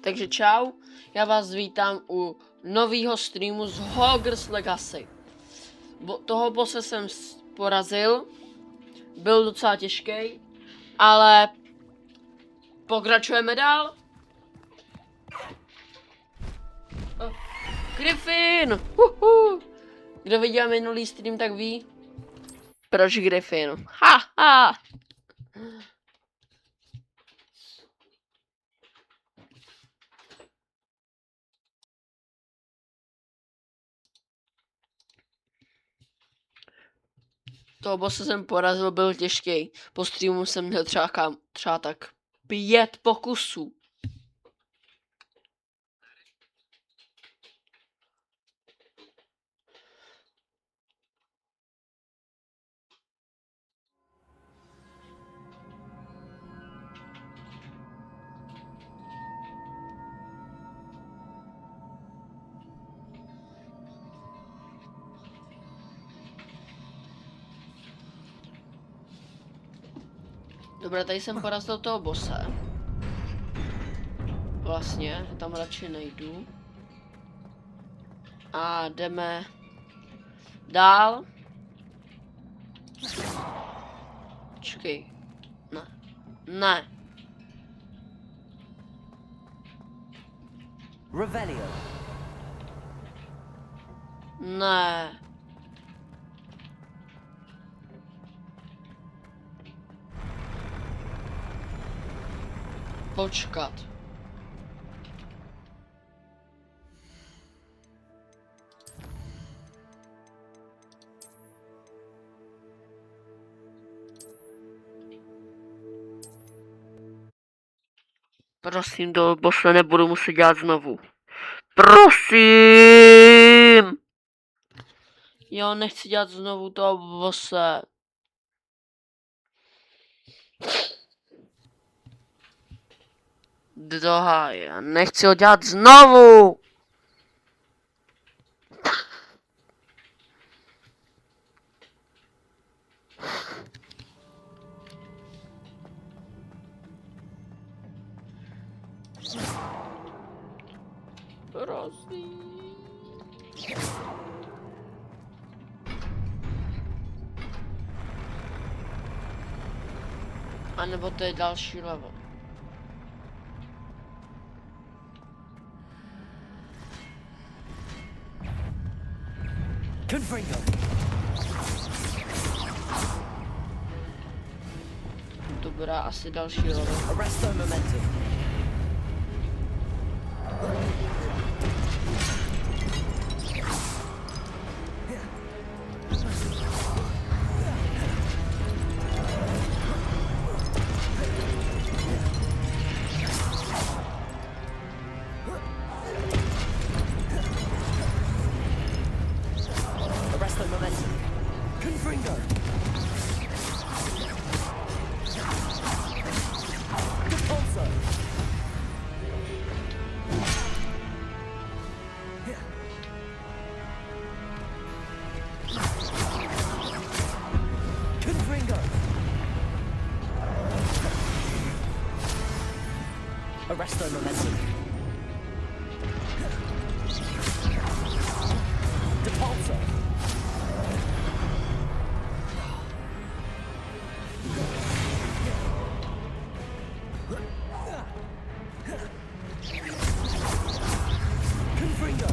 Takže čau, já vás vítám u nového streamu z Hogwarts Legacy. Toho bosse jsem porazil, byl docela těžký, ale pokračujeme dál. Griffin! Kdo viděl minulý stream, tak ví, proč Griffin. Ha! Toho bossa jsem porazil, byl těžký. Po streamu jsem měl třeba tak 5 pokusů. Dobré, tady jsem porazil toho bosse. Vlastně, tam radši nejdu. A jdeme dál. Počkej. Ne. Revelio. Ne. Počkat. Prosím, do bosse nebudu muset dělat znovu. Prosím! Jo, nechci dělat znovu toho bosse. Doha, já nechci ho dělat znovu! Prosím. A nebo to je další level. Dobrá, asi další level. Arresto momentum. Depulso. Confringo.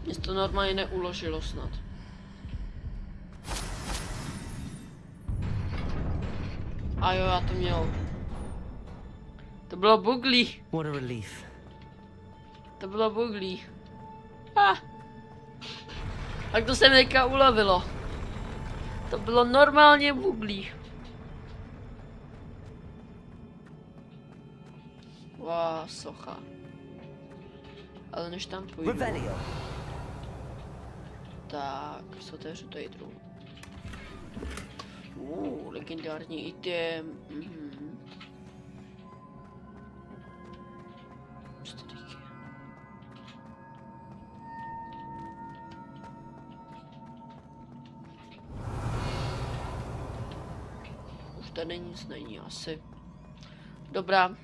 Mě to normálně neuložilo snad. A jo, já to měl. To bylo buglí. What a relief. To bylo buglí. Tak to se mi teďka ulovilo. To bylo normálně buglí. Wow, socha. Ale než tam půjdu. Revelio. Tak, se otevřu tady druhou. Legendární item. Co to teď je? Už tady nic není asi. Dobrá.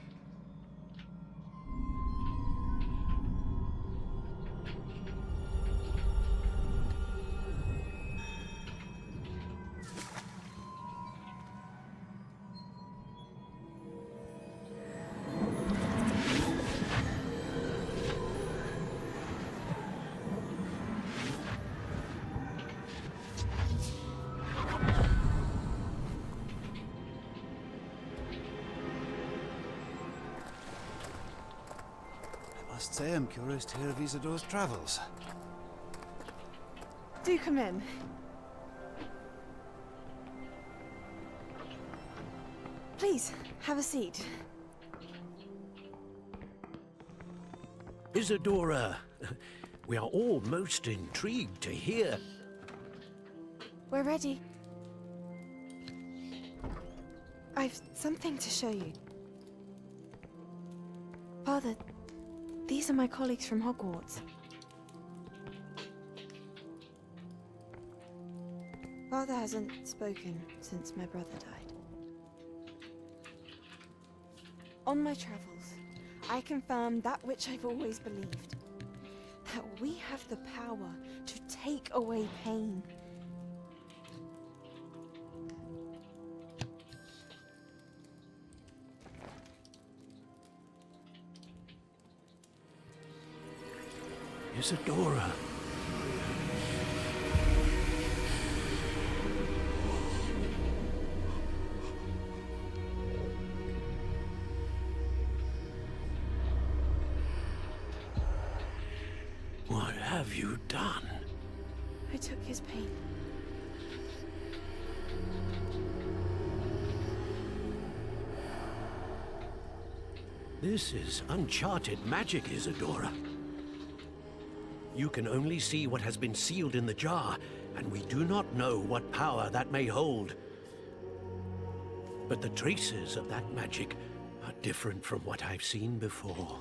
I must say I'm curious to hear of Isadore's travels. Do come in. Please, have a seat. Isadora, we are all most intrigued to hear. We're ready. I've something to show you. Father, these are my colleagues from Hogwarts. Father hasn't spoken since my brother died. On my travels, I confirmed that which I've always believed. That we have the power to take away pain. Isadora. What have you done? I took his pain. This is uncharted magic, Isadora. You can only see what has been sealed in the jar, and we do not know what power that may hold. But the traces of that magic are different from what I've seen before.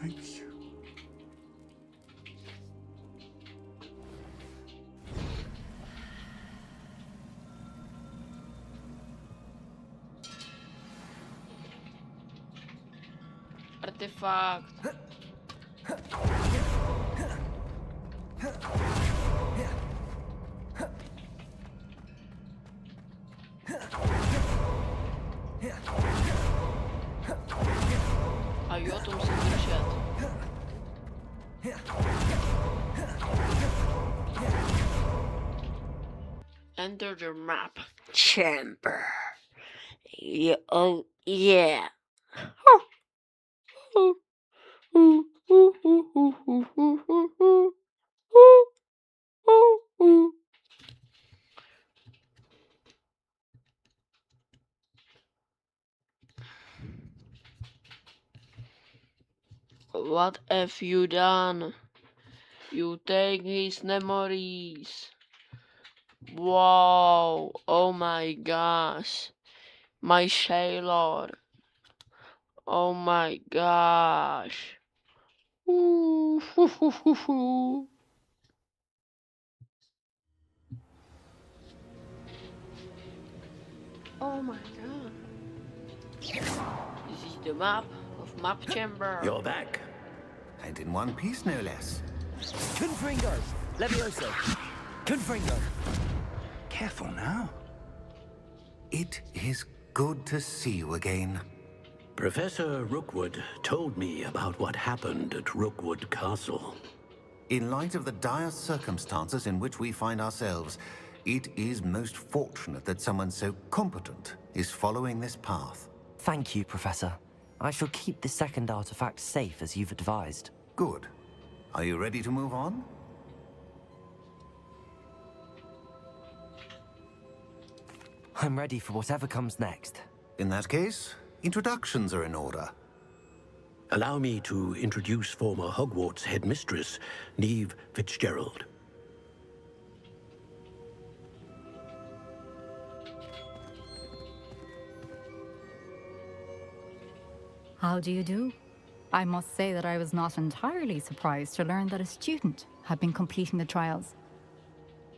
Thank you. Artefakt. A jo, to musím držet. Enter the map chamber. Yeah, oh yeah. What have you done? You take his memories. Wow, oh my gosh. My sailor. Oh my gosh. Ooh, hoo, hoo, hoo, hoo. Oh my god. This is the map of map chamber. You're back. And in one piece, no less. Confringo. Levioso. Confringo. Careful now. It is good to see you again. Professor Rookwood told me about what happened at Rookwood Castle. In light of the dire circumstances in which we find ourselves, it is most fortunate that someone so competent is following this path. Thank you, Professor. I shall keep the second artifact safe as you've advised. Good. Are you ready to move on? I'm ready for whatever comes next. In that case, introductions are in order. Allow me to introduce former Hogwarts headmistress, Neve Fitzgerald. How do you do? I must say that I was not entirely surprised to learn that a student had been completing the trials.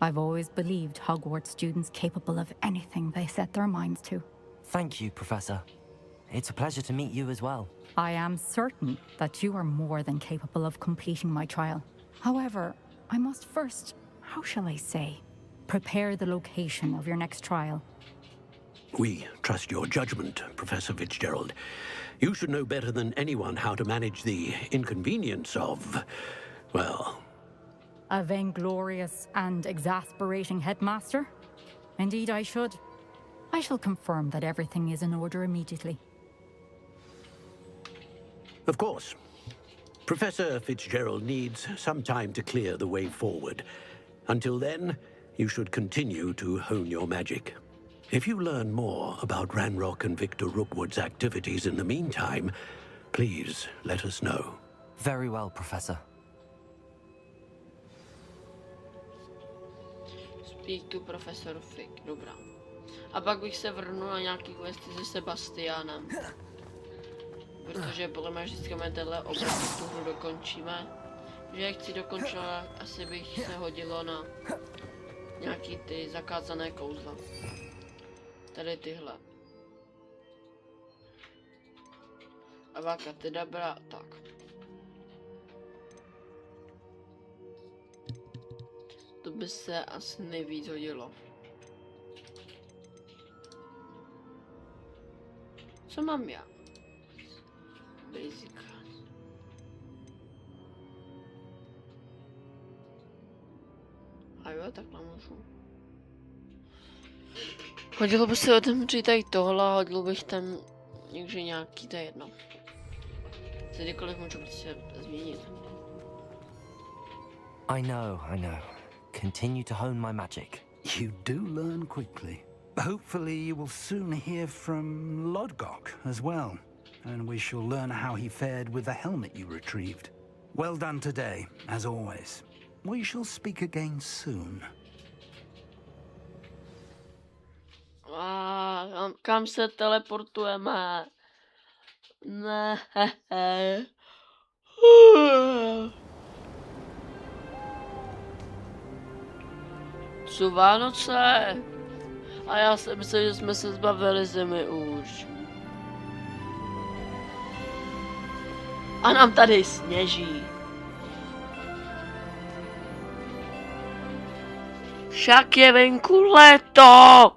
I've always believed Hogwarts students capable of anything they set their minds to. Thank you, Professor. It's a pleasure to meet you as well. I am certain that you are more than capable of completing my trial. However, I must first, how shall I say, prepare the location of your next trial. We trust your judgment, Professor Fitzgerald. You should know better than anyone how to manage the inconvenience of, well... A vainglorious and exasperating headmaster? Indeed, I should. I shall confirm that everything is in order immediately. Of course. Professor Fitzgerald needs some time to clear the way forward. Until then, you should continue to hone your magic. If you learn more about Ranrock and Victor Rookwood's activities in the meantime, please let us know. Very well, Professor. Speak to Professor Fick, dobrá. A pak bych se vrhnul na nějaký questy se Sebastianem. Protože podle mě vždycky máme tenhle obraz, tu hru dokončíme. Že jak chci dokončovat, asi bych se hodilo na nějaký ty zakázané kouzla. Tady tyhle. Avakadabra, tak. To by se asi nejvíc hodilo. Co mám já? Basic. A jo, takhle můžu. Hodilo by se otevřít tady tohle, hodil bych tam někde nějaký, to je jedno. Se kdykoliv můžu prostě změnit. I know. Continue to hone my magic. You do learn quickly. Hopefully you will soon hear from Lodgok as well, and we shall learn how he fared with the helmet you retrieved. Well done today, as always. We shall speak again soon. Kam se teleportujeme? Ne. Jsou Vánoce. A já si myslím, že jsme se zbavili zimy už. A nám tady sněží. Však je venku léto.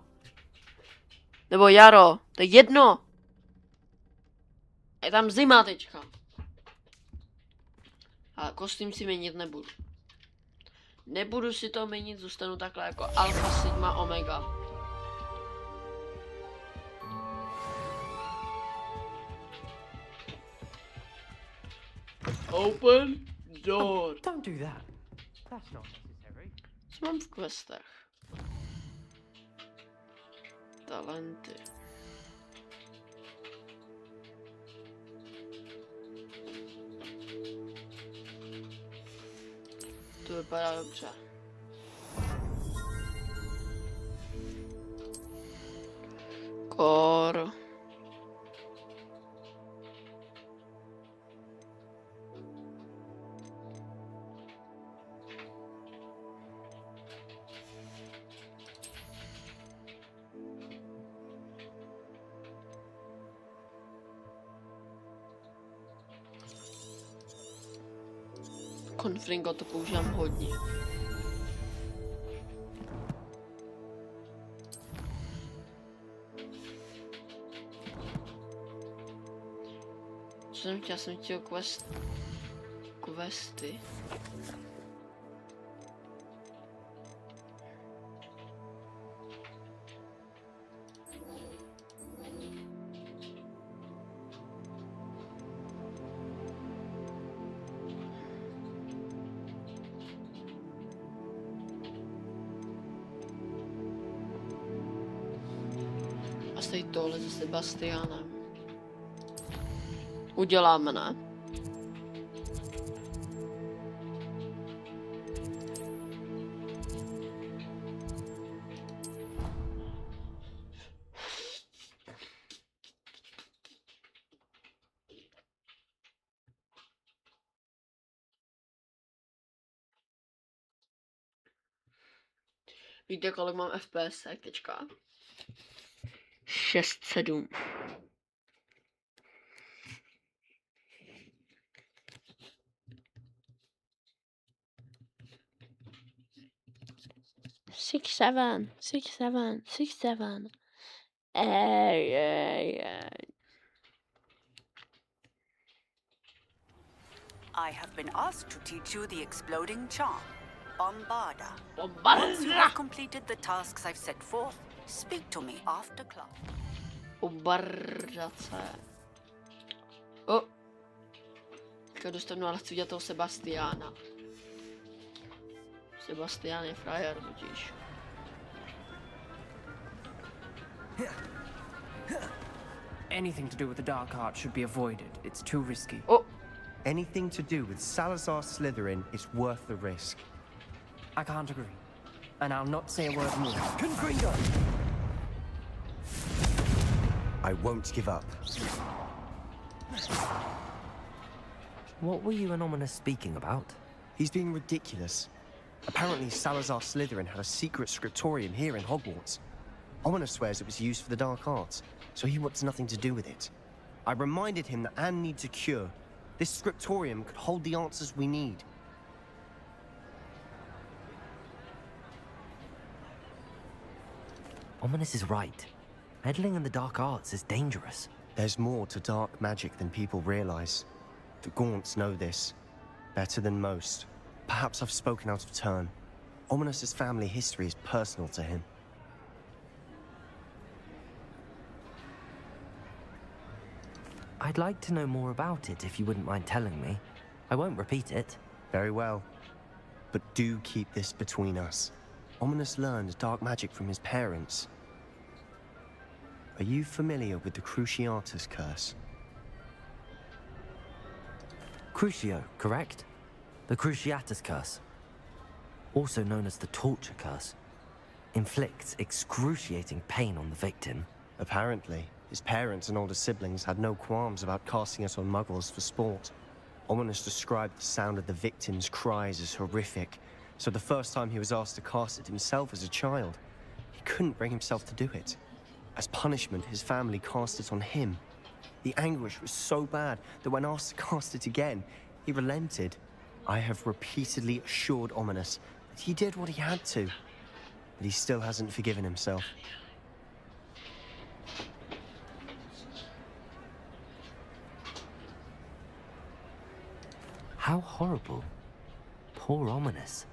Nebo jaro, to je jedno. Je tam zima teďka. A kostým si měnit nebudu. Nebudu si to měnit, zůstanu takhle jako Alpha Sigma Omega. Open door. Don't do that. That's not necessary. Co mám v questech? Talenty. To vypadá dobře. Kor. Konfringo to používám hodně. Já jsem chtěl questy. A stojí tohle se Sebastianem. Uděláme, ne? Víte, kolik mám FPS teďka? 6-7. Six, seven. I have been asked to teach you the exploding charm, Bombarda. Once you have completed the tasks I've set forth, speak to me after class. Bombardace. O! Teďka dostanu, ale chci udělat toho Sebastiana. Sebastian je frajer, totiž. Anything to do with the dark art should be avoided. It's too risky. O! Anything to do with Salazar Slytherin is worth the risk. I can't agree. And I'll not say a word more. Confringo! I won't give up. What were you and Ominous speaking about? He's being ridiculous. Apparently Salazar Slytherin had a secret scriptorium here in Hogwarts. Ominous swears it was used for the dark arts, so he wants nothing to do with it. I reminded him that Anne needs a cure. This scriptorium could hold the answers we need. Ominous is right. Meddling in the dark arts is dangerous. There's more to dark magic than people realize. The Gaunts know this better than most. Perhaps I've spoken out of turn. Ominous's family history is personal to him. I'd like to know more about it if you wouldn't mind telling me. I won't repeat it. Very well. But do keep this between us. Ominous learned dark magic from his parents. Are you familiar with the Cruciatus curse? Crucio, correct? The Cruciatus curse. Also known as the torture curse. Inflicts excruciating pain on the victim. Apparently, his parents and older siblings had no qualms about casting it on muggles for sport. Ominous described the sound of the victim's cries as horrific, so the first time he was asked to cast it himself as a child, he couldn't bring himself to do it. As punishment, his family cast it on him. The anguish was so bad that when asked to cast it again, he relented. I have repeatedly assured Ominous that he did what he had to, but he still hasn't forgiven himself. How horrible. Poor Ominous.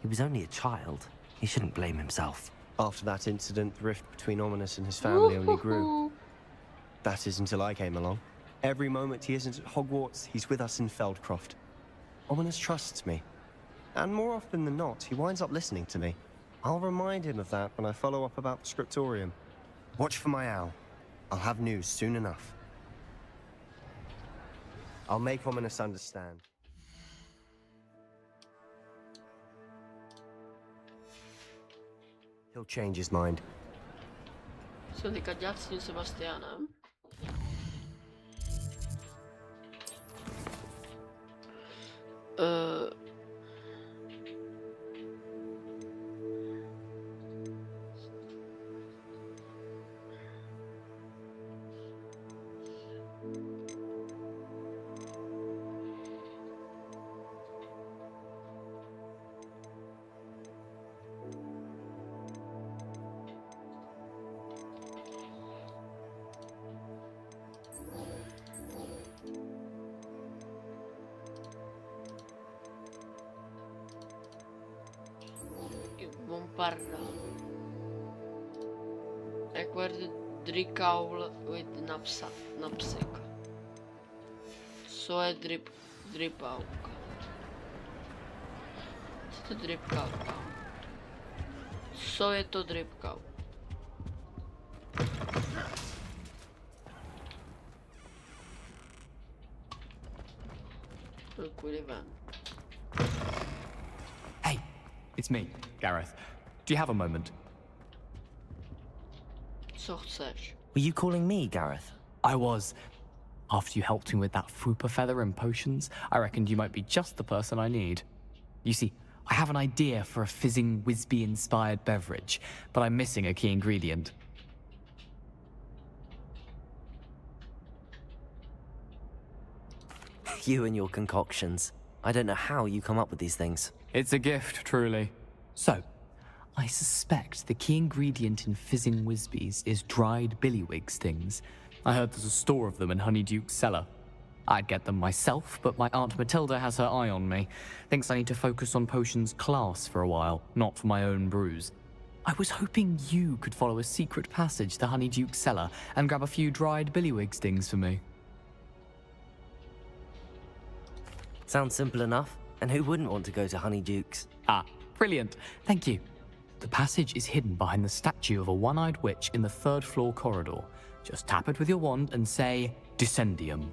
He was only a child. He shouldn't blame himself. After that incident, the rift between Ominous and his family only grew. That is until I came along. Every moment he isn't at Hogwarts, he's with us in Feldcroft. Ominous trusts me. And more often than not, he winds up listening to me. I'll remind him of that when I follow up about the scriptorium. Watch for my owl. I'll have news soon enough. I'll make Ominous understand. He'll change his mind. Co teďka dělat s tím Sebastianem? Pardon. Jak wordt drikaul napsik. Co je dripauka? Co je dripauka? Co je to dripkau? Hey, it's me, Gareth. Do you have a moment? Co chceš? Were you calling me, Gareth? I was. After you helped me with that fupa feather and potions, I reckoned you might be just the person I need. You see, I have an idea for a fizzing Wisby-inspired beverage, but I'm missing a key ingredient. You and your concoctions. I don't know how you come up with these things. It's a gift, truly. So, I suspect the key ingredient in fizzing Wisbies is dried billywig stings. I heard there's a store of them in Honeyduke's cellar. I'd get them myself, but my Aunt Matilda has her eye on me. Thinks I need to focus on potions class for a while, not for my own brews. I was hoping you could follow a secret passage to Honeyduke's cellar and grab a few dried billywig stings for me. Sounds simple enough. And who wouldn't want to go to Honeyduke's? Ah, brilliant. Thank you. The passage is hidden behind the statue of a one-eyed witch in the third-floor corridor. Just tap it with your wand and say, Descendium.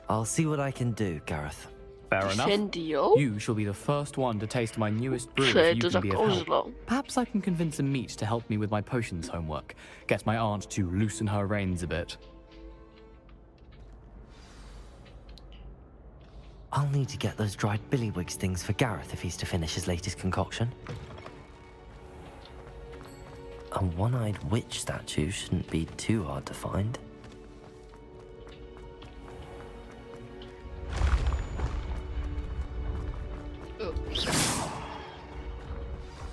I'll see what I can do, Gareth. Fair enough. Descendio? You shall be the first one to taste my newest brew Co je if you to za can be of help. kouzlo? Perhaps I can convince a meat to help me with my potions homework. Get my aunt to loosen her reins a bit. I'll need to get those dried billywig stings for Gareth if he's to finish his latest concoction. A one-eyed witch statue shouldn't be too hard to find.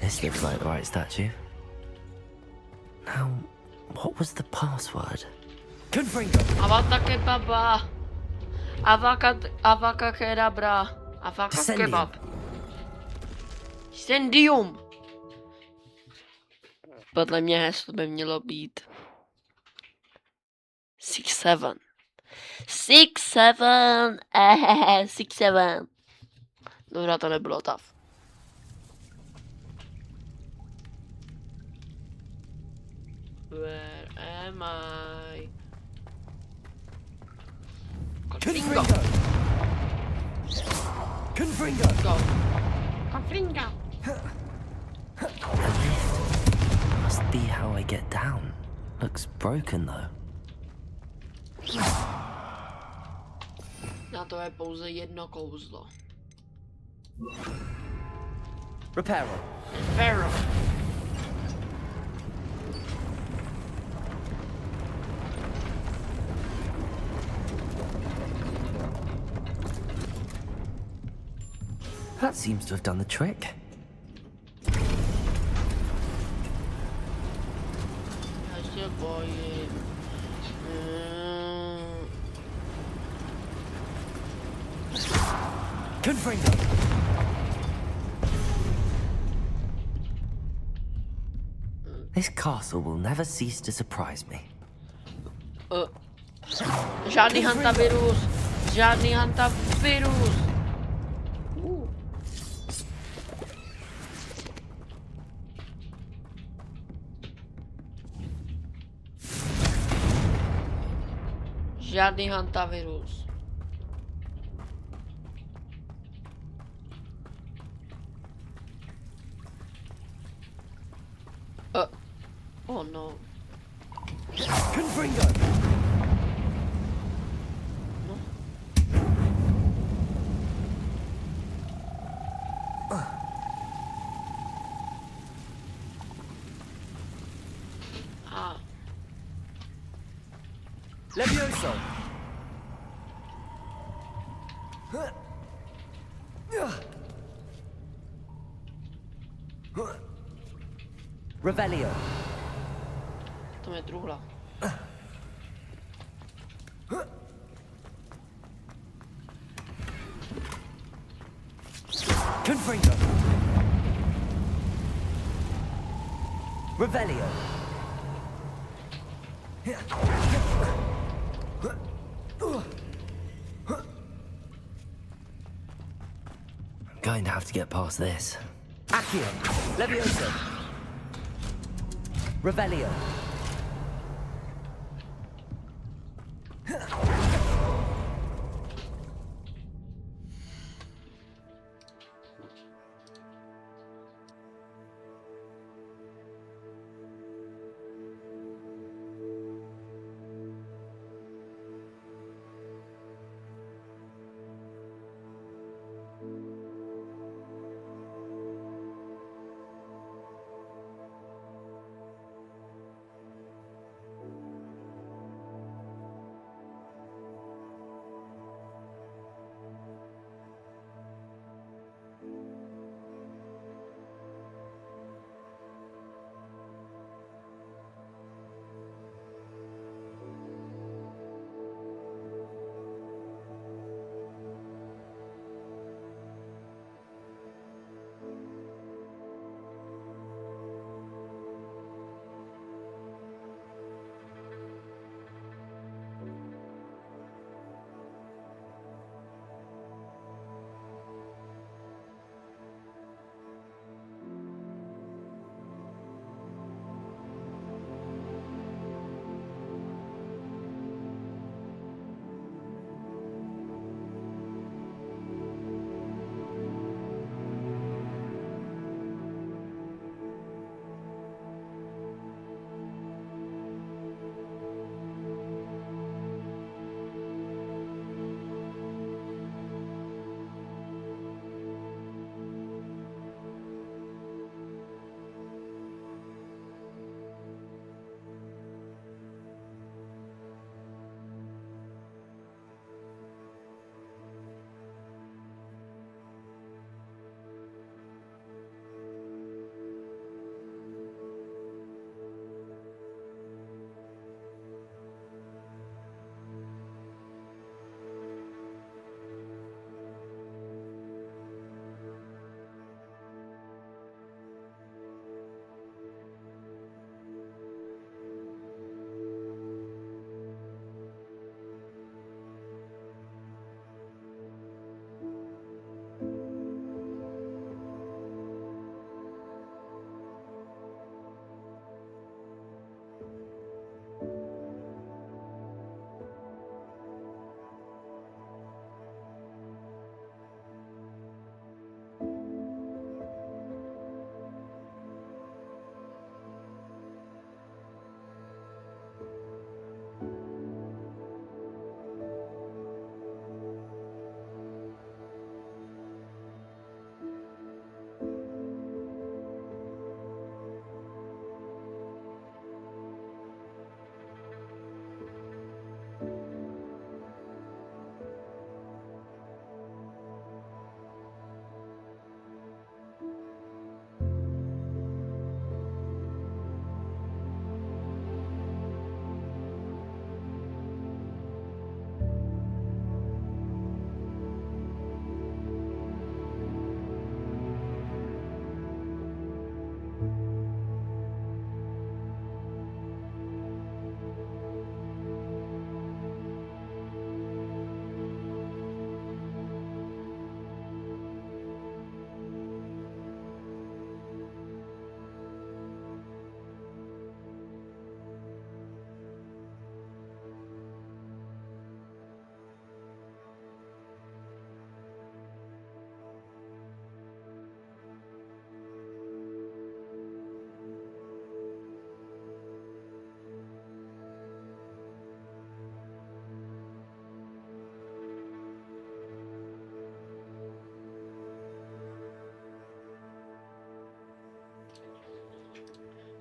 This looks like the right statue. Now, what was the password? Confringo. Avata kebaba. Avaka kedabra. Avaka Descendium. kebab. Descendium. Podle mě heslo by mělo být 6-7. 6-7. 6-7. Dobrá, to nebylo tav. Where am I? Confringo. Confringo. Go. Confringo. A lift. Must be how I get down. Looks broken though. Na to je pouze jedno kouzlo. Reparo. Pharaoh. That seems to have done the trick. Já se bojím. Confringo. This castle will never cease to surprise me. Žádný hantavirus. Žádný hantavirus. Žádný hantavirus. Oh no. Confringo. Levioso. Revelio. To je truhla. Revelio. Going to have to get past this. Accio. Levioso. Revelio.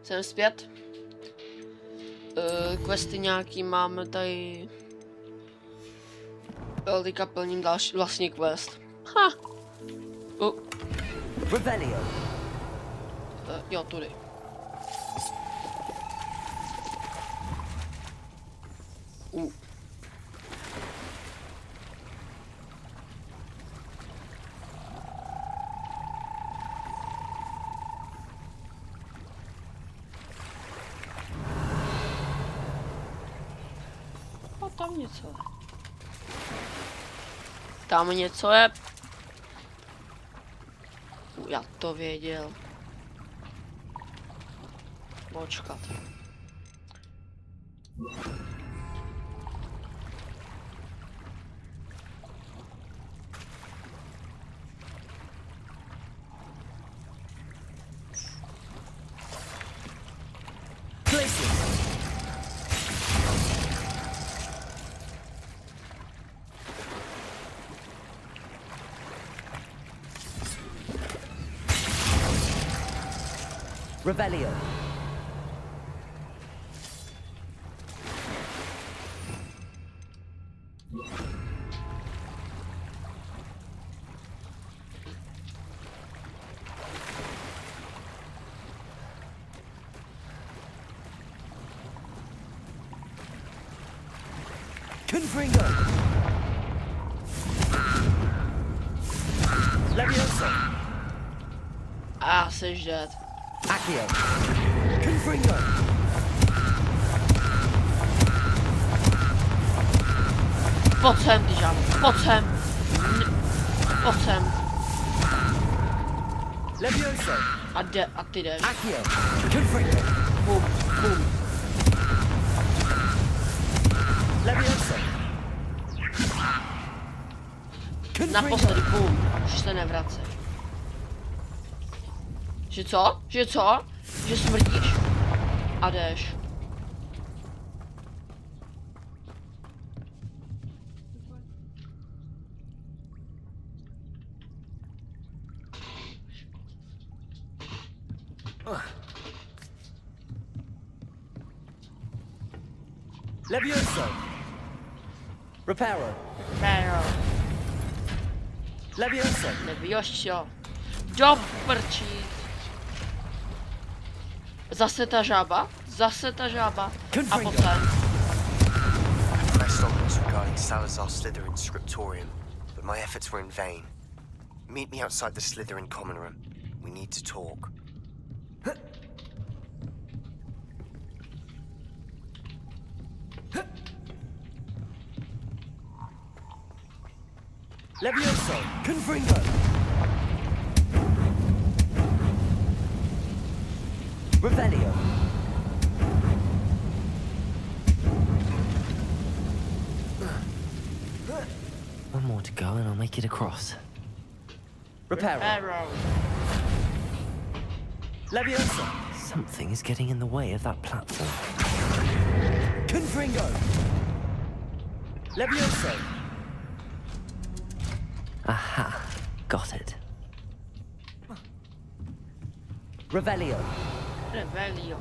Jsem zpět. Questy nějaký máme tady. Jo, teďka plním další vlastní quest. Ha! Revelio. Jo, tudy. tam něco je. Tam něco je. Já to věděl. Počkat. Revelio. Confringo. Levioso. Ah, seš dead. Accio. Confringo. Pojď sem, ty žábo, pojď sem. Pojď sem. Levioso. A ty jdeš. Accio. Confringo. Bum, bum. Levioso. Naposledy, bum. Už se nevracej. Že co? Že co? Že smrdíš? A jdeš. Levioso. Reparo. Pero. Levioso. Levioso. Do prčí. Zase ta žába. Zase ta žába. A potom. I pressed onwards regarding Salazar Slytherin's scriptorium, but my efforts were in vain. Meet me outside the Slytherin common room. We need to talk. Levioso. Confringo. Revelio. One more to go and I'll make it across. Reparo. Arrow. Levioso. Something is getting in the way of that platform. Confringo. Levioso. Aha, got it. Revelio. Revelio.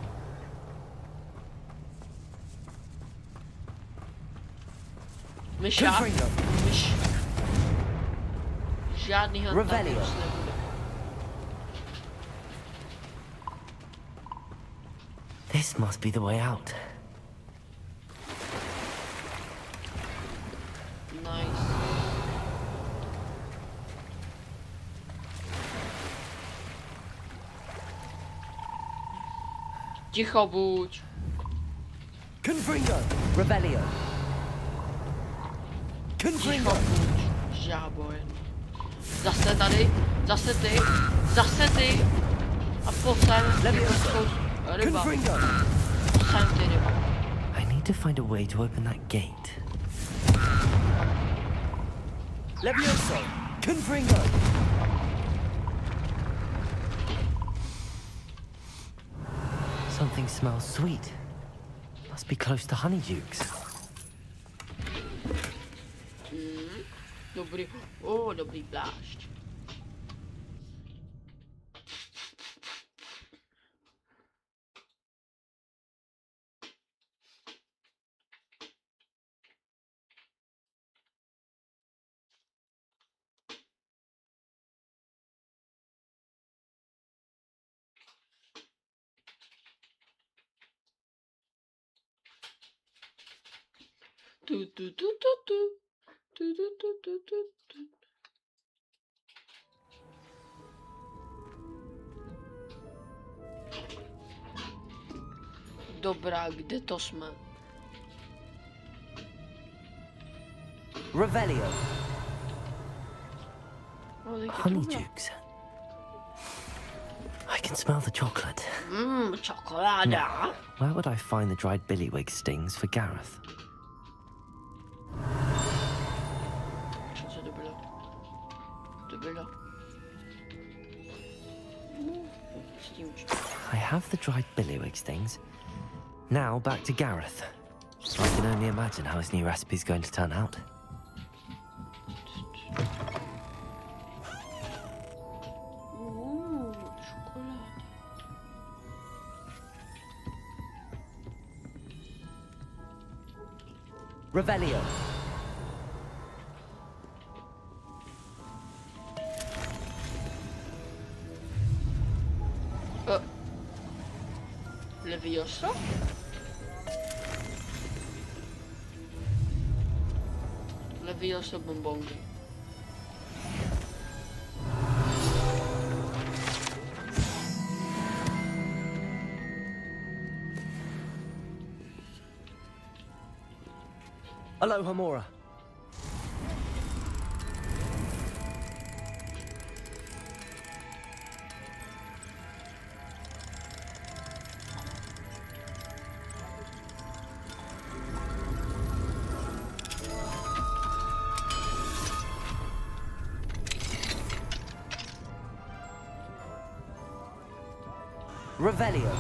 Myša. Confringo. Myš. Žádný Revelio. hantakus nebude. This must be the way out. Nice. Ticho buď. Confringo. Revelio. Ticho Confringo. buď. Žábo jen. Zase tady. Zase ty. Zase ty. A pojď sem. Levioso. Ryba. Confringo. Pojď sem ty ryba. I need to find a way to open that gate. Levioso. Confringo. Something smells sweet. Must be close to Honeydukes. Dobrý. Dobrý plášť. Tu, tu, tu, tu, tu. Tu, tu, tu, tu, tu, tu. Dobrá, kde to jsme? Revelio. Honeydukes. I can smell the chocolate. Chocolate. Now, where would I find the dried billywig stings for Gareth? Co to bylo? To bylo. I have the dried billywig stings. Now back to Gareth. I can only imagine how his new recipe's going to turn out. Chocolate. Revelio. Levioso? Levioso bombongi. Aloha, Mora. Revelio.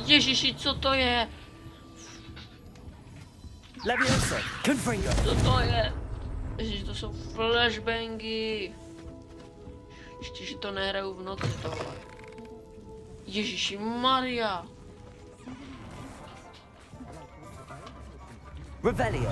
Ježiši, co to je? Levioso. Confringo. Co to je? Ježiši, to jsou flashbangy. Ještě, že to nehraju v noci tohle. Ježiši Maria. Revelio.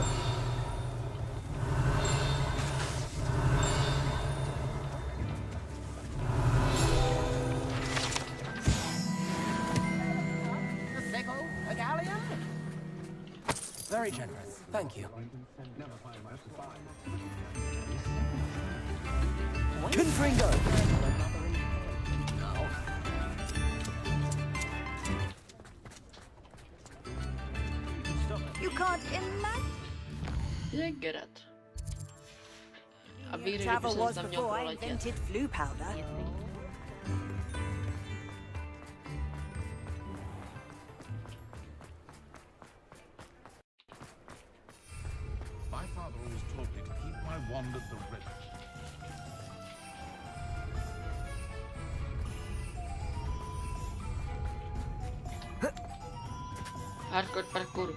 Very generous. Thank you. Confringo. You can't imagine. Je Geralt. A víš, že Travel bych was se tam měl before I proletět. invented flu powder. My father always taught me to keep my wand at the ready. Hardcore parkour.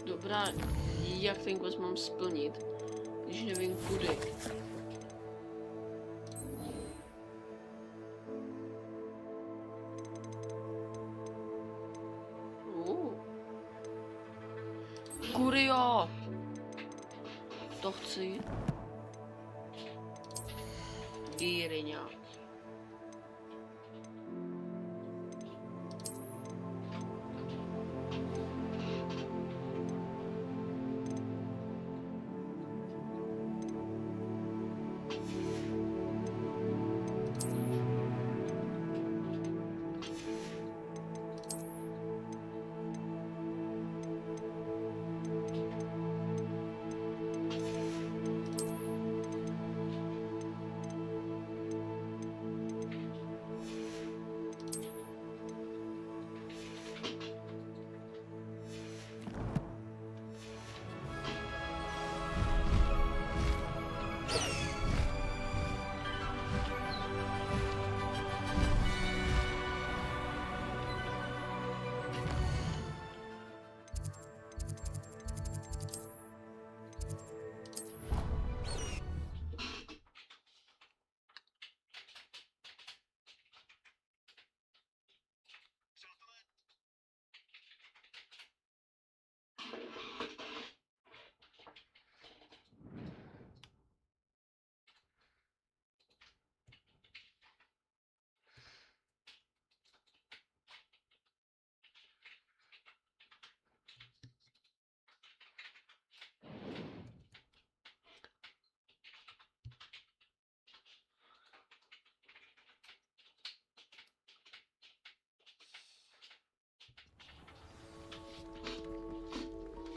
Dobrá, jak ten quest mám splnit, Když nevím kudy. Kurio! To chci. Díry nějak.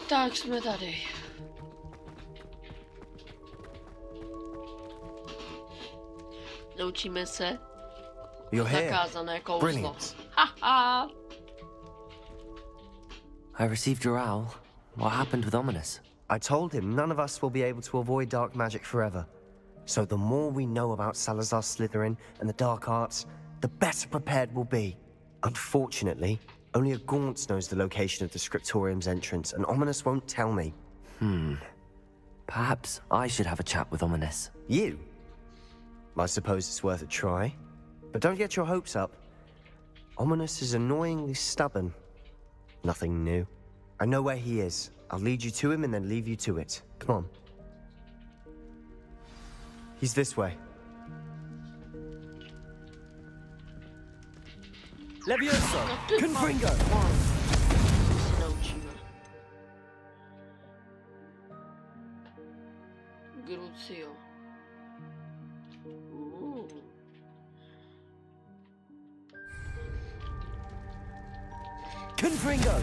Tak jsme tady. Naučíme se zakázané kouzlo. Brilliant. Haha. I received your owl. What happened with Ominous? I told him none of us will be able to avoid dark magic forever. So the more we know about Salazar Slytherin and the dark arts, the better prepared we'll be. Unfortunately, only a Gaunt knows the location of the Scriptorium's entrance, and Ominous won't tell me. Perhaps I should have a chat with Ominous. You? I suppose it's worth a try. But don't get your hopes up. Ominous is annoyingly stubborn. Nothing new. I know where he is. I'll lead you to him and then leave you to it. Come on. He's this way. Levioso! Confringo! Grucio. Confringo!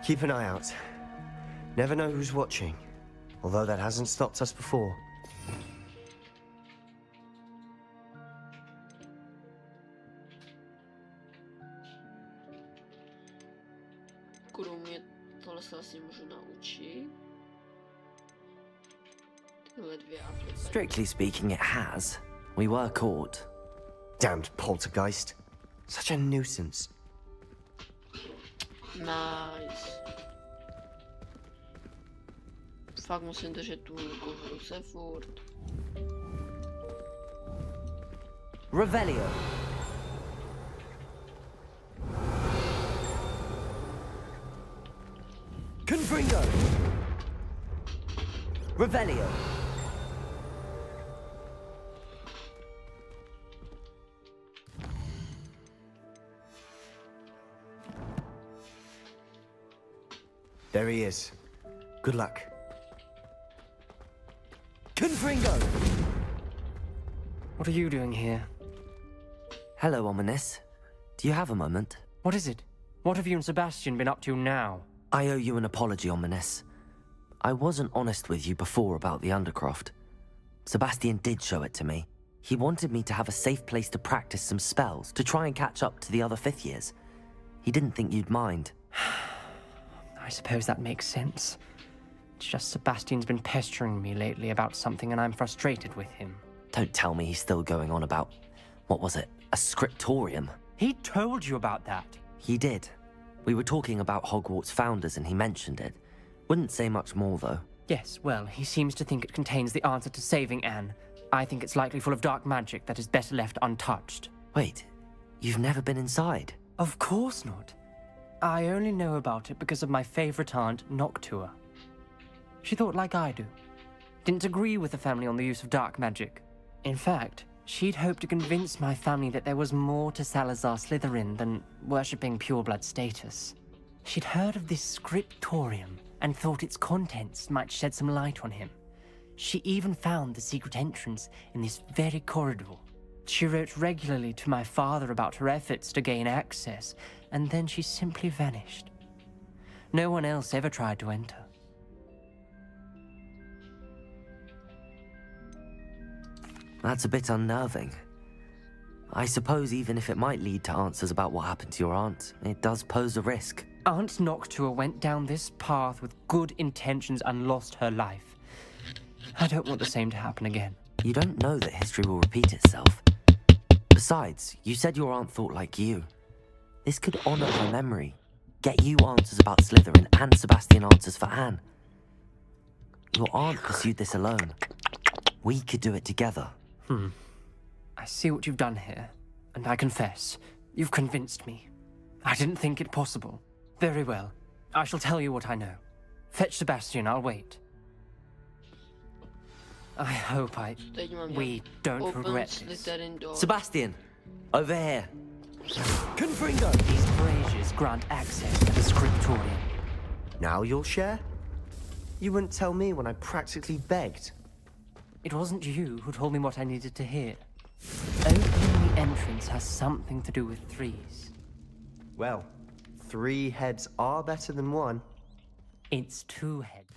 Keep an eye out. Never know who's watching. Although that hasn't stopped us before. Kromě tohle se asi můžu naučit. Tyhle dvě aplikace. Strictly speaking, it has. We were caught. Damned poltergeist. Such a nuisance. Nice. Fakt musím držet tu ruce furt. Revelio. Confringo. Revelio. There he is. Good luck. Confringo. What are you doing here? Hello, Ominous. Do you have a moment? What is it? What have you and Sebastian been up to now? I owe you an apology, Ominous. I wasn't honest with you before about the Undercroft. Sebastian did show it to me. He wanted me to have a safe place to practice some spells, to try and catch up to the other fifth years. He didn't think you'd mind. I suppose that makes sense. It's just Sebastian's been pestering me lately about something and I'm frustrated with him. Don't tell me he's still going on about, what was it, a scriptorium? He told you about that? He did. We were talking about Hogwarts founders and he mentioned it. Wouldn't say much more, though. Yes, well, he seems to think it contains the answer to saving Anne. I think it's likely full of dark magic that is better left untouched. Wait, you've never been inside? Of course not. I only know about it because of my favorite aunt, Noctua. She thought like I do. Didn't agree with the family on the use of dark magic. In fact, she'd hoped to convince my family that there was more to Salazar Slytherin than worshipping pureblood status. She'd heard of this scriptorium and thought its contents might shed some light on him. She even found the secret entrance in this very corridor. She wrote regularly to my father about her efforts to gain access, and then she simply vanished. No one else ever tried to enter. That's a bit unnerving. I suppose even if it might lead to answers about what happened to your aunt, it does pose a risk. Aunt Noctua went down this path with good intentions and lost her life. I don't want the same to happen again. You don't know that history will repeat itself. Besides, you said your aunt thought like you. This could honor her memory, get you answers about Slytherin and Sebastian answers for Anne. Your aunt pursued this alone. We could do it together. I see what you've done here, and I confess, you've convinced me. I didn't think it possible. Very well. I shall tell you what I know. Fetch Sebastian, I'll wait. I hope we don't regret this. Sebastian, over here. Confringo! These braziers grant access to the scriptorium. Now you'll share? You wouldn't tell me when I practically begged. It wasn't you who told me what I needed to hear. Opening the entrance has something to do with threes. Well, 3 heads are better than 1. It's 2 heads.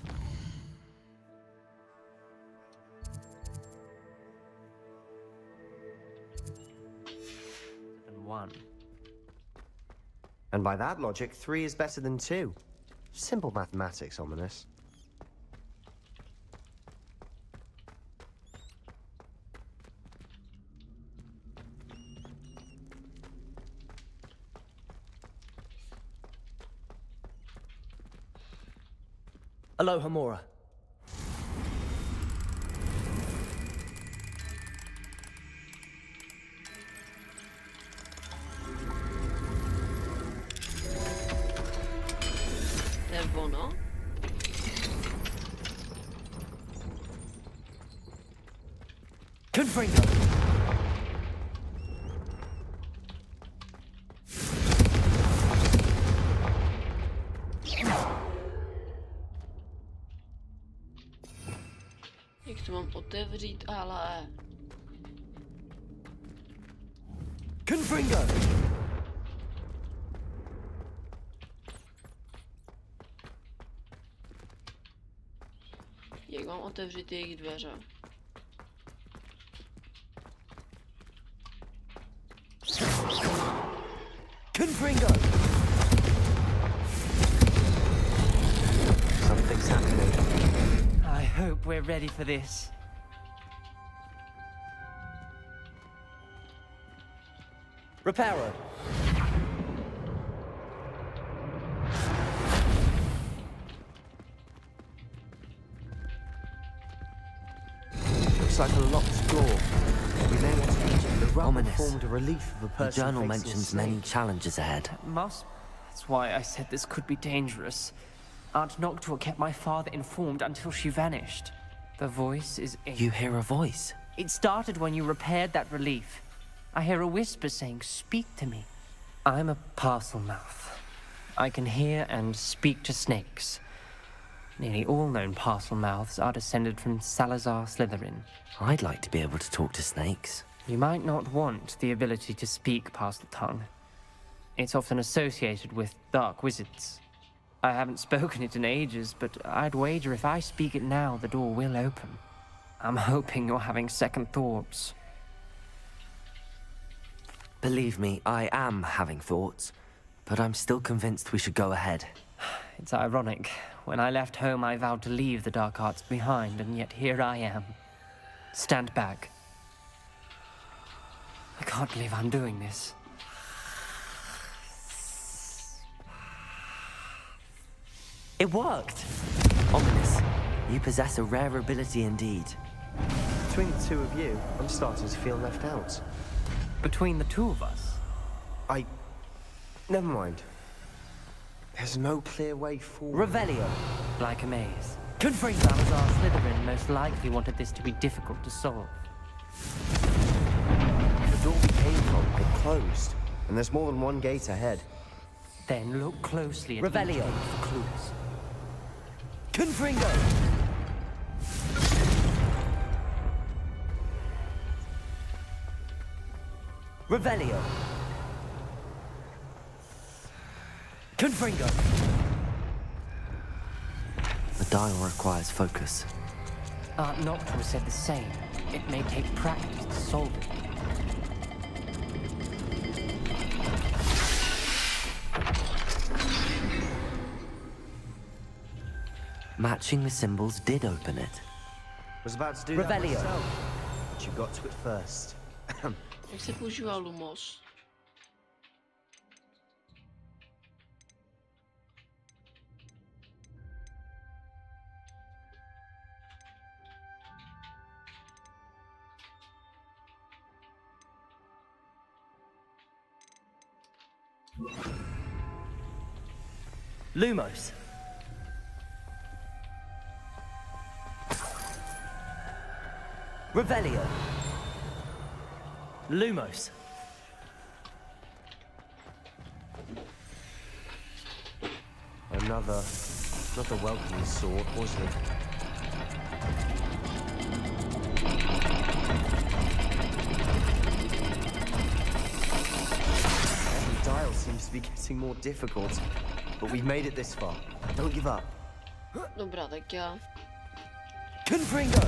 Than 1. And by that logic, 3 is better than 2. Simple mathematics, ominous. Aloha, Mora. To je ono. Confringo! Jak to mám otevřít, ale... Confringo! Jak mám otevřít jejich dveře? Confringo! Something's happening. I hope we're ready for this. Reparo! Looks like a locked door. We may want to enter. The rubble Ominous. formed a relief of a The person journal facing a mentions many snake. challenges ahead. That's why I said this could be dangerous. Aunt Noctua kept my father informed until she vanished. The voice is in. You hear a voice? It started when you repaired that relief. I hear a whisper saying, "Speak to me." I'm a parcel mouth. I can hear and speak to snakes. Nearly all known parcel mouths are descended from Salazar Slytherin. I'd like to be able to talk to snakes. You might not want the ability to speak parcel tongue. It's often associated with dark wizards. I haven't spoken it in ages, but I'd wager if I speak it now, the door will open. I'm hoping you're having second thoughts. Believe me, I am having thoughts, but I'm still convinced we should go ahead. It's ironic. When I left home, I vowed to leave the dark arts behind, and yet here I am. Stand back. I can't believe I'm doing this. It worked! Ominous, you possess a rare ability indeed. Between the two of you, I'm starting to feel left out. Between the two of us? Never mind. There's no clear way forward. Revelio. Like a maze. Salazar Slytherin most likely wanted this to be difficult to solve. The door we came from, it closed. And there's more than one gate ahead. Then look closely at Revelio. each gate for clues. Confringo! Revelio. Confringo! The dial requires focus. Aunt Noctua said the same. It may take practice to solve it. Matching the symbols did open it. Was about to do that Revelio. myself, but you got to it first. Jak se používá Lumos? Lumos. Revelio. Lumos. Another welcoming sword, wasn't it? Every dial seems to be getting more difficult, but we've made it this far. Don't give up. Dobrá, tak já... Confringo!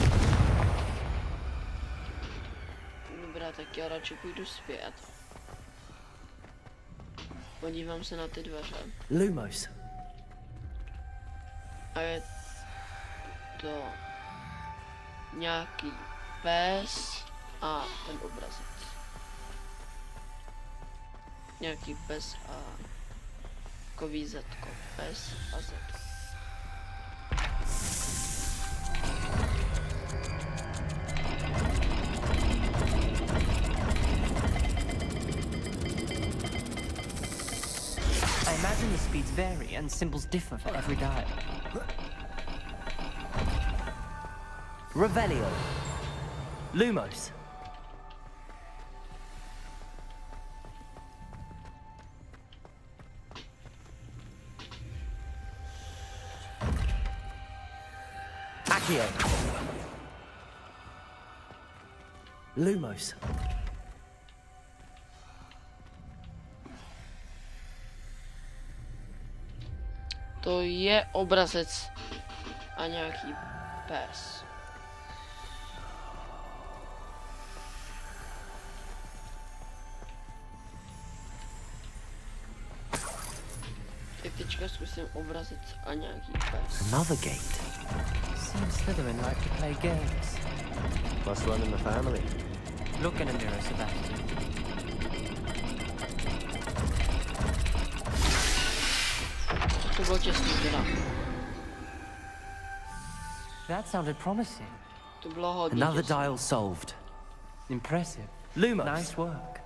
Dobrá, tak já radši půjdu zpět. Podívám se na ty dveře. Lumos. A je to nějaký pes a ten obrazec. Nějaký pes a takový zetko. Pes a zetko. I imagine the speeds vary and symbols differ for every dial. Revelio. Lumos. Accio. Lumos. To je obrazec a nějaký pes. Tak teďka zkusím obrazec a nějaký pes. Another gate. Seems Slytherin like to play games. Must run in the family. Look in a mirror, Sebastian. To bylo těsný teda. That sounded promising. To bylo hodně Another těsný. dial solved. Impressive. Lumos. Nice work.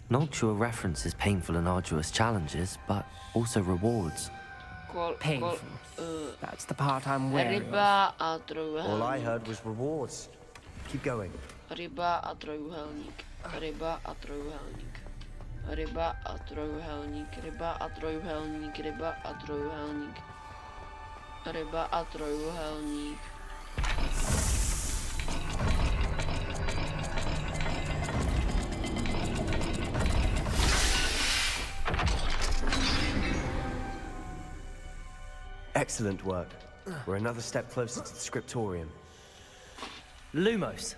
Noctua references painful and arduous challenges, but also rewards. Painful. That's the part I'm wary of. Ryba a trojuhelník. All I heard was rewards. Keep going. Ryba a trojuhelník. Ryba a trojuhelník. Ryba a trojuhelník. Ryba a trojuhelník. Ryba a trojuhelník. Ryba a trojuhelník. Excellent work. We're another step closer to the scriptorium. Lumos.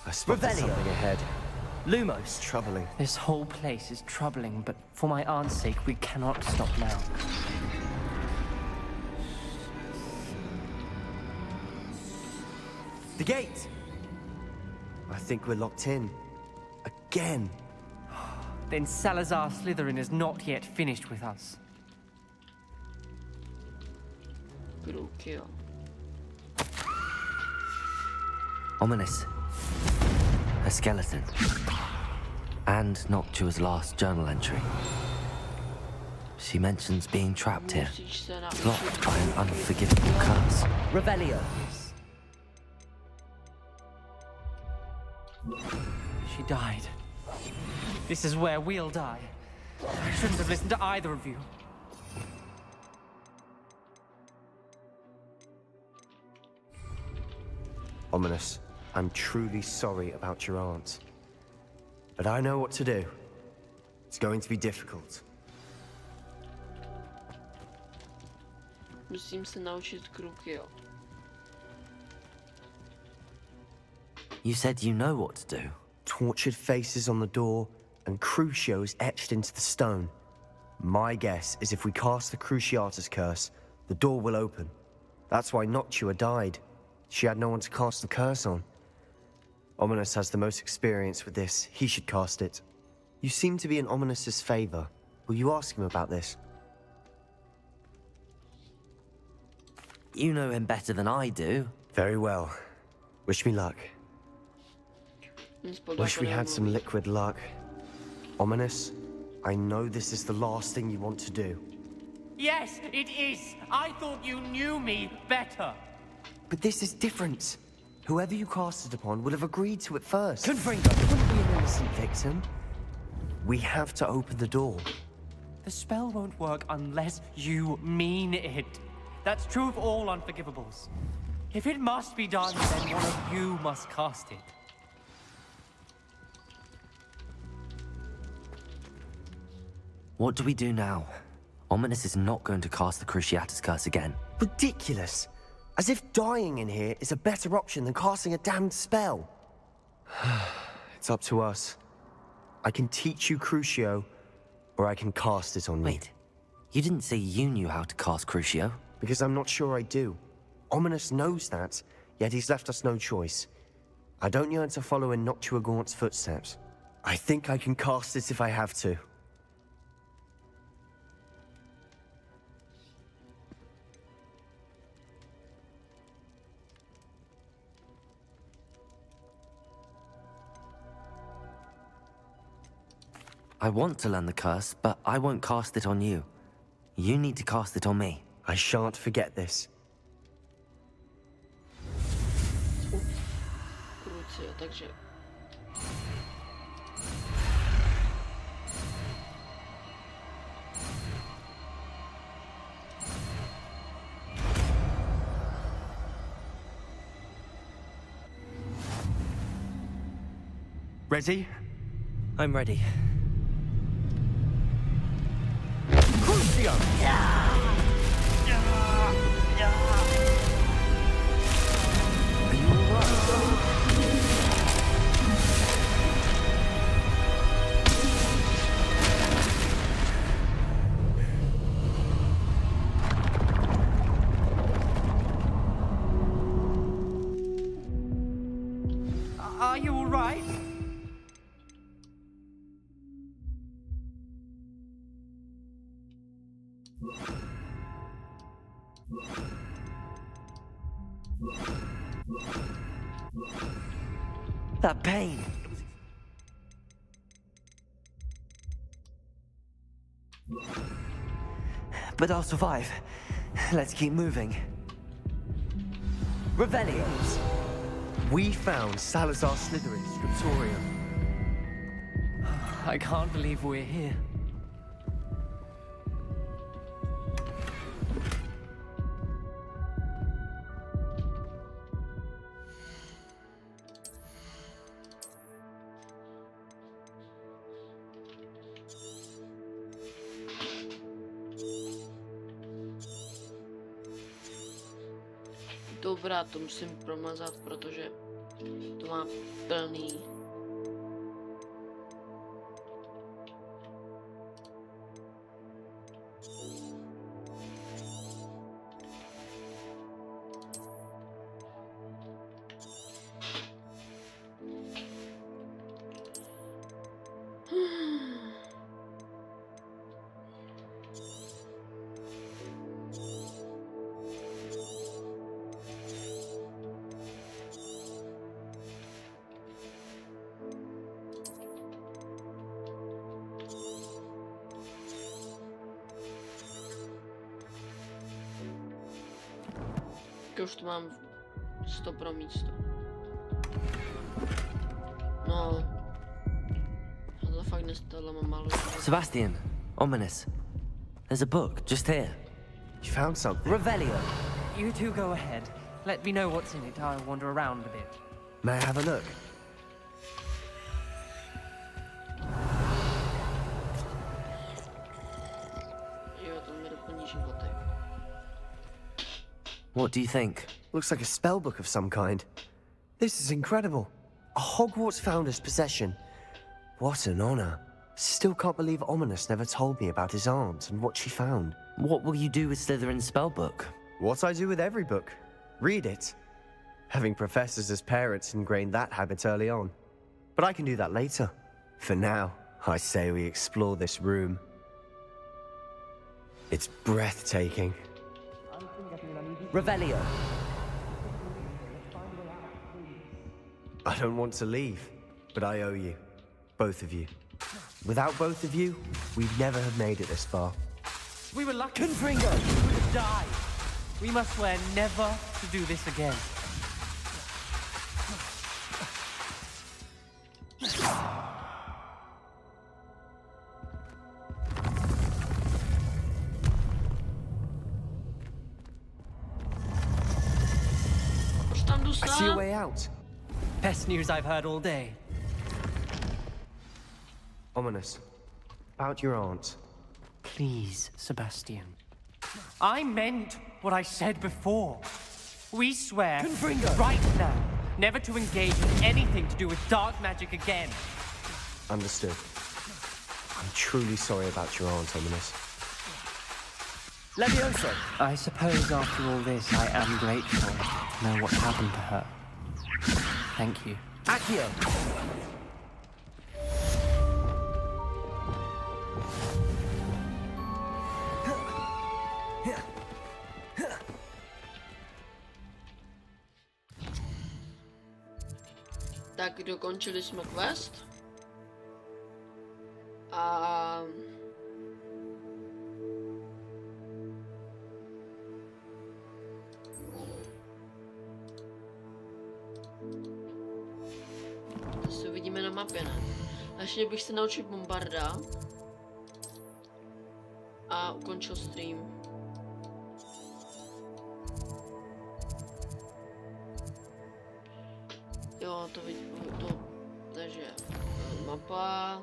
I spotted Revelio. something ahead. Lumos. Troubling. This whole place is troubling, but for my aunt's sake, we cannot stop now. The gate! I think we're locked in. Again. Then Salazar Slytherin is not yet finished with us. Kruk, Ominous. A skeleton. And Noctua's last journal entry. She mentions being trapped here, blocked by an unforgivable curse. Revelio. She died. This is where we'll die. I shouldn't have listened to either of you. Ominous, I'm truly sorry about your aunt. But I know what to do. It's going to be difficult. Musím se naučit kruk. You said you know what to do. Tortured faces on the door and crucios etched into the stone. My guess is if we cast the Cruciatus curse, the door will open. That's why Noctua died. She had no one to cast the curse on. Ominous has the most experience with this. He should cast it. You seem to be in Ominous's favor. Will you ask him about this? You know him better than I do. Very well. Wish me luck. Wish we had some liquid luck. Ominous, I know this is the last thing you want to do. Yes, it is. I thought you knew me better. But this is different. Whoever you cast it upon would have agreed to it first. Confringo. It wouldn't be an innocent victim. We have to open the door. The spell won't work unless you mean it. That's true of all unforgivables. If it must be done, then one of you must cast it. What do we do now? Ominous is not going to cast the Cruciatus curse again. Ridiculous. As if dying in here is a better option than casting a damned spell. It's up to us. I can teach you Crucio, or I can cast it on you. Wait, you didn't say you knew how to cast Crucio? Because I'm not sure I do. Ominous knows that, yet he's left us no choice. I don't yearn to follow in Noctua Gaunt's footsteps. I think I can cast it if I have to. I want to learn the curse, but I won't cast it on you. You need to cast it on me. I shan't forget this. Krucie, takže... Ready? I'm ready. Crucio! Are you all right? That pain. But I'll survive. Let's keep moving. Revellios! We found Salazar Slytherin's scriptorium. I can't believe we're here. Dobrá, to musím promazat, protože to má plný. Už to mám 100 pro místo. No. To fakt nestalo, mám málo. Sebastian, ominous. There's a book just here. You found something? Revelio. You two go ahead. Let me know what's in it. I'll wander around a bit. May I have a look? Jo, to mi doplní životy. What do you think? Looks like a spell book of some kind. This is incredible. A Hogwarts founder's possession. What an honor. Still can't believe Ominous never told me about his aunt and what she found. What will you do with Slytherin's spellbook? What I do with every book. Read it. Having professors as parents ingrained that habit early on. But I can do that later. For now, I say we explore this room. It's breathtaking. Revelio. I don't want to leave, but I owe you. Both of you. Without both of you, we'd never have made it this far. We were lucky. Confringo! We would have died. We must swear never to do this again. I see a way out. Best news I've heard all day. Ominous. About your aunt. Please, Sebastian. I meant what I said before. We swear Confringo. right now never to engage in anything to do with dark magic again. Understood. I'm truly sorry about your aunt, Ominous. Levioso. I suppose after all this, I am grateful to know what happened to her. Thank you. Accio. Tak dokončili jsme quest. A to se uvidíme na mapě, ne? A ještě bych se naučil bombarda. A ukončil stream. Jo, to vidím, takže mapa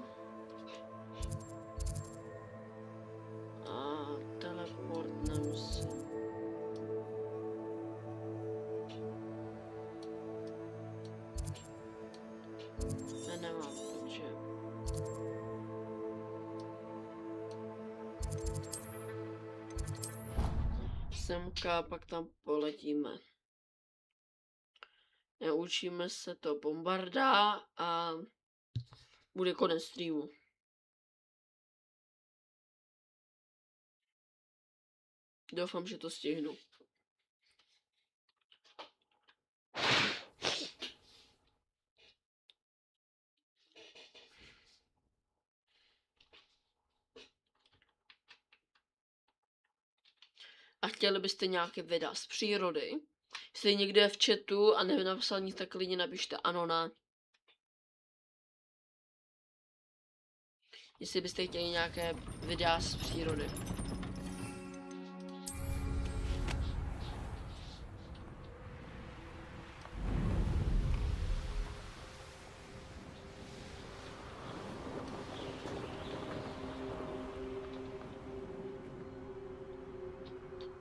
a teleport nemusím. Nemám, takže semka, pak tam poletíme. Naučíme se to bombarda a bude konec streamu. Doufám, že to stihnu. A chtěli byste nějaké videa z přírody? Jestli někdo je v chatu a nenapsal nic, tak klidně napište ano, ne. Jestli byste chtěli nějaké videa z přírody.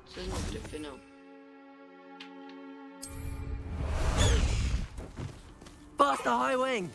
Co jsme Griffina? Faster, High Wing!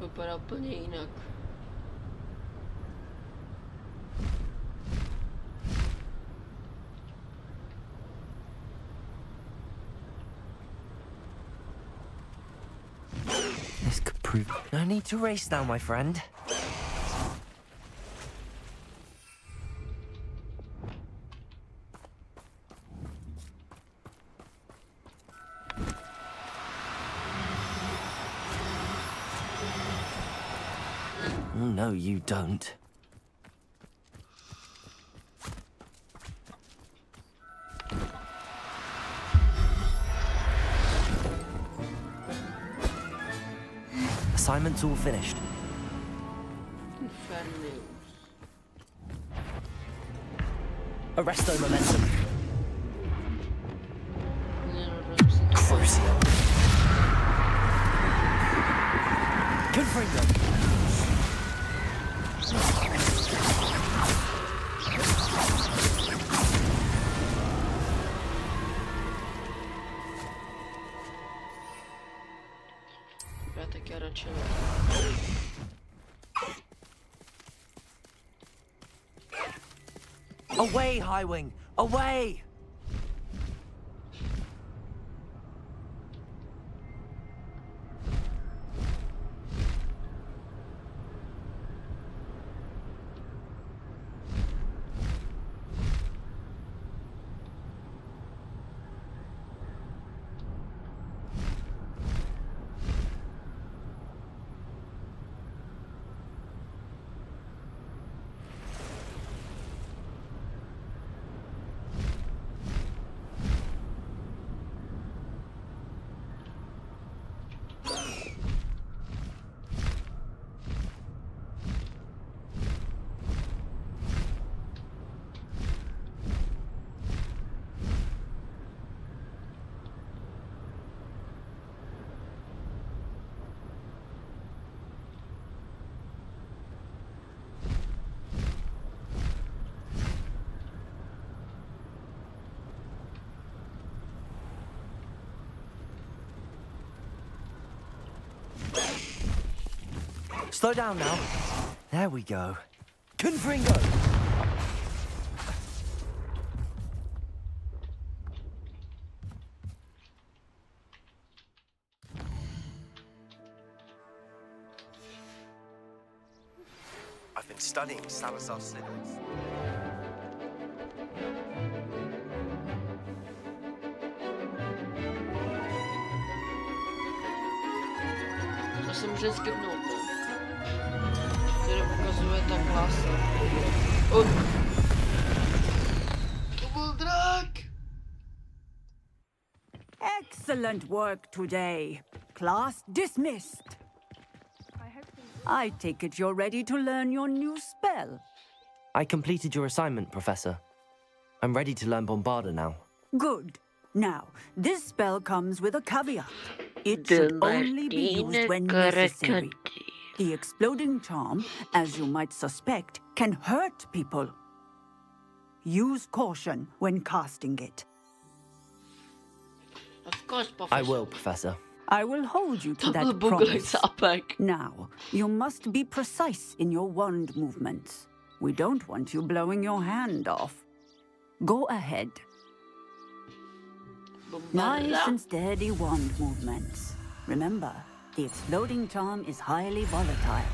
Vypadá úplně jinak. This could prove... No need to race now, my friend. Oh, no, you don't. Assignment's all finished. Arresto momentum. Crucio. Confringo. Tak já radši Away, Highwing! Away! Slow down now. There we go. Confringo! I've been studying Salazar's syllabus. To se může skipnout, ne? Který ukazuje ta klasa. To byl drak! Excellent work today. Class dismissed. I take it you're ready to learn your new spell. I completed your assignment, Professor. I'm ready to learn Bombarda now. Good. Now, this spell comes with a caveat. It should only be used when necessary. The exploding charm, as you might suspect, can hurt people. Use caution when casting it. Of course, Professor. I will, Professor. I will hold you to that promise. Now, you must be precise in your wand movements. We don't want you blowing your hand off. Go ahead. Nice and steady wand movements. Remember, the exploding charm is highly volatile.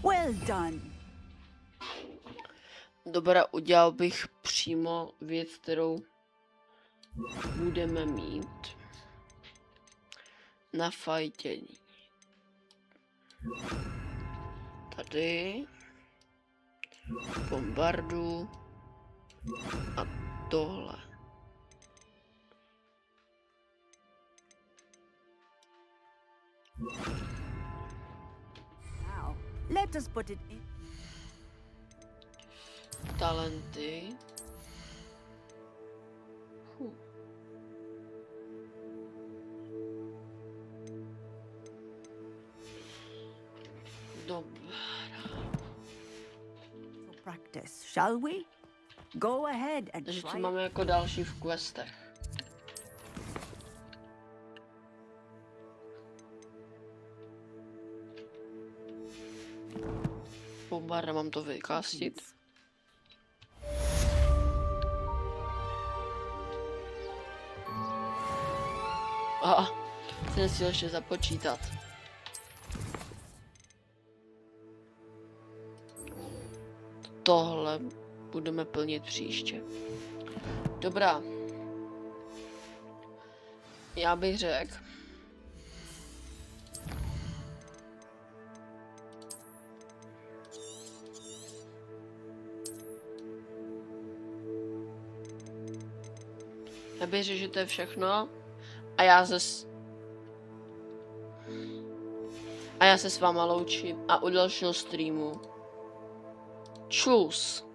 Well done. Dobrá, udělal bych přímo věc, kterou budeme mít na fajtění. Tady bombardu a tohle. Now, let us put it in. Talenty. Practice, shall we? Go ahead and Takže co try it. máme jako další v questech? Bombarda, mám to vykástit. A jsem si ještě započítat. Tohle budeme plnit příště. Dobrá. Já bych řekl. Já bych řekl, že to je všechno. A já se s váma loučím a u dalšího streamu. Čus.